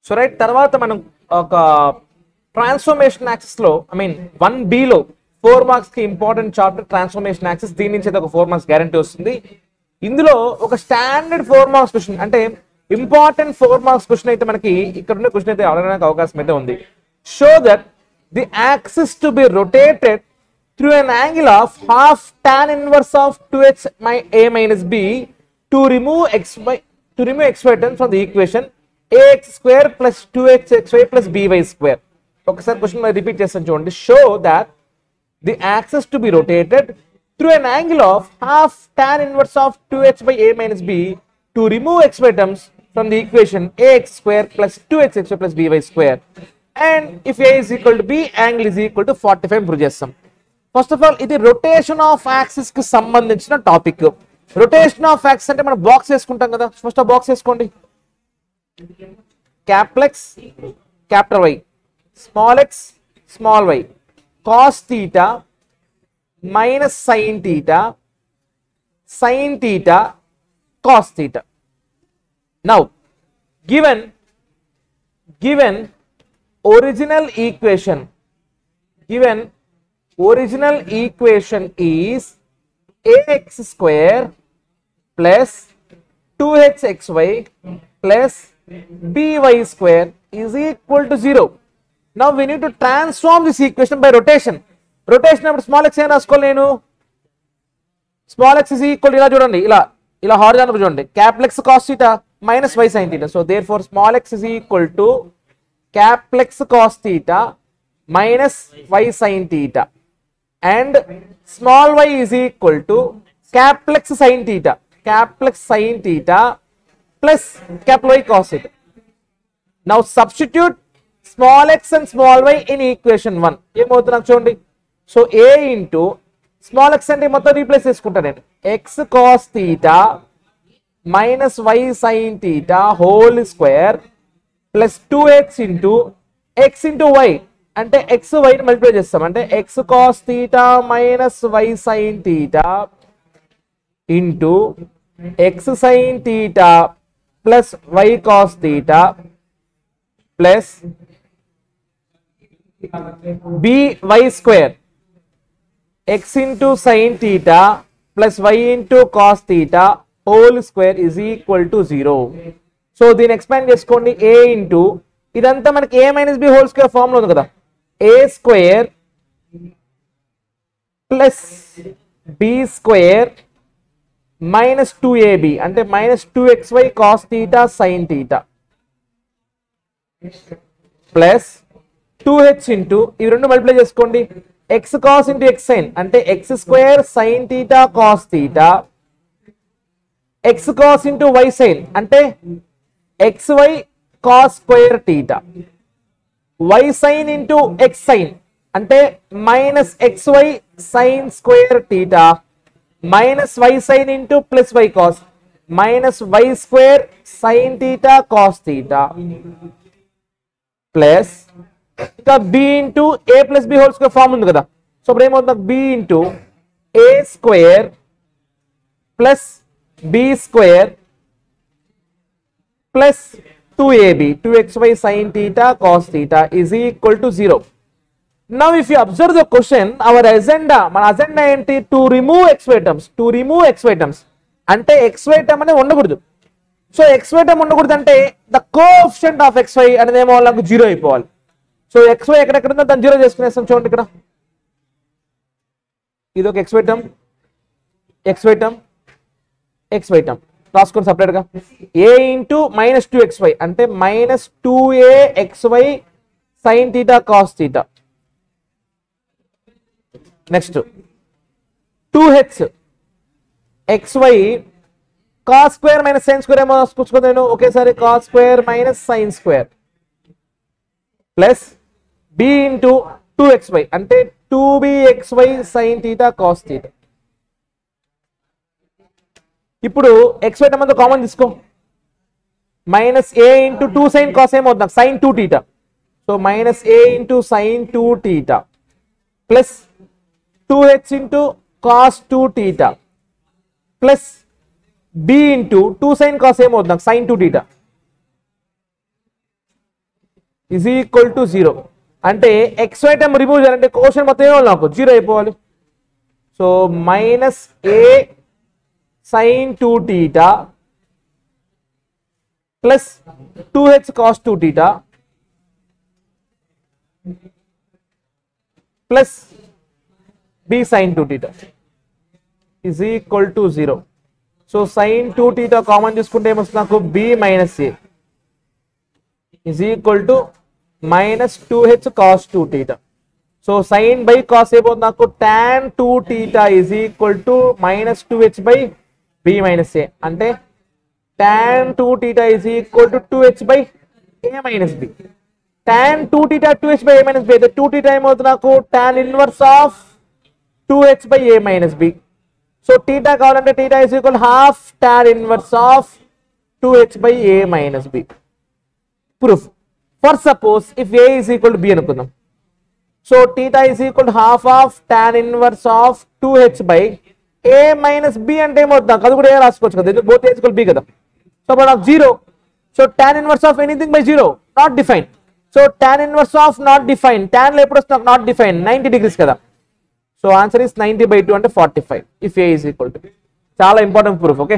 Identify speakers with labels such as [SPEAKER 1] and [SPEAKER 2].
[SPEAKER 1] So right, తర్వాత మనం ఒక ట్రాన్స్ఫర్మేషన్ యాక్సిస్ లో ఐ మీన్ 1B లో 4 మార్క్స్ కి ఇంపార్టెంట్ చాప్టర్ ట్రాన్స్ఫర్మేషన్ యాక్సిస్. దీని నుంచి అయితే ఒక 4 మార్క్స్ గ్యారంటీ వస్తుంది. ఇందులో ఒక స్టాండర్డ్ 4 మార్క్స్ క్వశ్చన్ అంటే ఇంపార్టెంట్ 4 మార్క్స్ క్వశ్చన్ అయితే మనకి ఇక్కడ ఉన్న క్వశ్చన్ అయితే అడగడానికి అవకాశం అయితే ఉంది. Show that the axis to be rotated through an angle of half tan inverse of 2x a minus b to remove xy terms from the equation ax square plus 2xxy plus by square. ఒకసారి question మరి repeat చేస్తాను చూడండి. Show that the axis to be rotated through an angle of half tan inverse of 2x by a minus b to remove xy terms from the equation ax square plus 2xxy plus by square, and if a is equal to b, angle is equal to 45 prove చేస్తాం. First of all ఇది rotation of axis కి సంబంధించిన topic. Rotation of axis అంటే మనం box వేసుకుంటాం కదా. First box వేసుకోండి. Capital X capital Y, small x small y, cos theta minus sine theta, sine theta cos theta. Now given original equation is ax square plus 2xxy plus by square is equal to 0. Now we need to transform this equation by rotation. Rotation అప్పుడు small X ఏం రాసుకోవాలి నేను? Small x is equal ఇలా చూడండి, ఇలా horizontal చూడండి. Capital X cos theta minus y sine theta. So therefore small x is equal to capital X cos theta minus y sin theta, and small y is equal to capital X sin theta plus capital Y cos theta. Now substitute small x and small y in equation 1. ఏమవుతుంది నాకు చూడండి. So a into small x అంటే మొత్తం replace చేసుకుంటా నేను. x cos theta minus y sin theta whole square plus 2x into x into y అంటే x y ని multiply చేస్తాం. అంటే x cos theta minus y sin theta into x sin theta plus y cos theta plus by square, x into sin theta plus y into cos theta whole square is equal to 0. So దీన్ని expand చేసుకోండి. a into ఇదంతా మనకి a minus b whole square form లో ఉంది కదా. a square plus b square minus 2ab అంటే minus 2xy cos theta sine theta plus 2h into ఇవి రెండు మల్టిప్లై చేసుకోండి. x cos into x sine అంటే x square sine theta cos theta, x cos into y sine అంటే xy cos square theta, y sin into x sin అంటే minus xy sin square theta minus y sin into plus y cos minus y square sin theta cos theta plus ఇంకా b into a plus b whole square form ఉంది కదా. So ఇప్పుడు ఏమవుతుంది? b into a square plus b square plus 2ab 2xy sin theta cos theta is equal to 0. Now if you observe the question, our agenda మన agenda ఏంటి? to remove xy terms అంటే xy term అనేది ఉండకూడదు. So xy term ఉండకూడదు అంటే the coefficient of xy అనేది ఏమో నాకు 0 అయిపోవాలి. సో xy ఎక్కడెక్కడ ఉందో దాన్ని 0 చేసుకునేస్తాం. చూడండి ఇక్కడ ఇది ఒక xy term రాసుకోండి సపరేట్ గా. a ఇంటూ మైనస్ 2xy అంటే minus 2axy sin theta cos theta. Next 2h xy cos square minus sin square ఏమో రాసుకొచ్చుకో నేను ఒకేసారి. Cos square minus sin square plus b into 2xy అంటే 2bxy sin theta cos theta. ఇప్పుడు xy term అంతా common తీసుకో. Minus a into 2 sin cos ఏమవుతుంది? Sin 2 theta. So minus a into sin 2 theta plus 2h into cos 2 theta plus b into 2 sin cos ఏమవుతుంది? Sin 2 theta. Is equal to 0. అంటే xy term remove చేయాలంటే question మొత్తం ఏమో నాకు 0 అయిపోవాలి. So minus a sin 2 theta plus 2h cos 2 theta plus b sin 2 theta is equal to 0. So sin 2 theta common తీసుకుంటే ఏమొస్తుంది నాకు b minus a is equal to minus 2h cos 2 theta. So sin by cos అయిపోతుంది నాకు tan 2 theta is equal to minus 2h by b minus a. అంటే tan 2 theta is equal to 2h by a minus b. tan 2 theta 2h by a minus b అయితే 2 theta ఏమవుతుంది నాకు tan inverse of 2h by a minus b. So theta కావాలంటే theta is equal half tan inverse of 2h by a minus b. Proof. For suppose if a is equal to b అనుకుందాం. So theta is equal to half of tan inverse of 2h by a minus b అంటే ఏమవుతుంది అది కూడా ఏ రాసుకోవచ్చు కదా, ఎందుకు both equal b కదా. So అప్పుడు నాకు 0. So tan inverse of anything by 0 not define. So tan inverse of not define, tan లో ఎప్పుడు వస్తుంది నాట్ డిఫైన్ 90 degrees కదా. సో ఆన్సర్ ఇస్ 90/2 అంటే 45 if a is equal to. చాలా ఇంపార్టెంట్ ప్రూఫ్. ఓకే.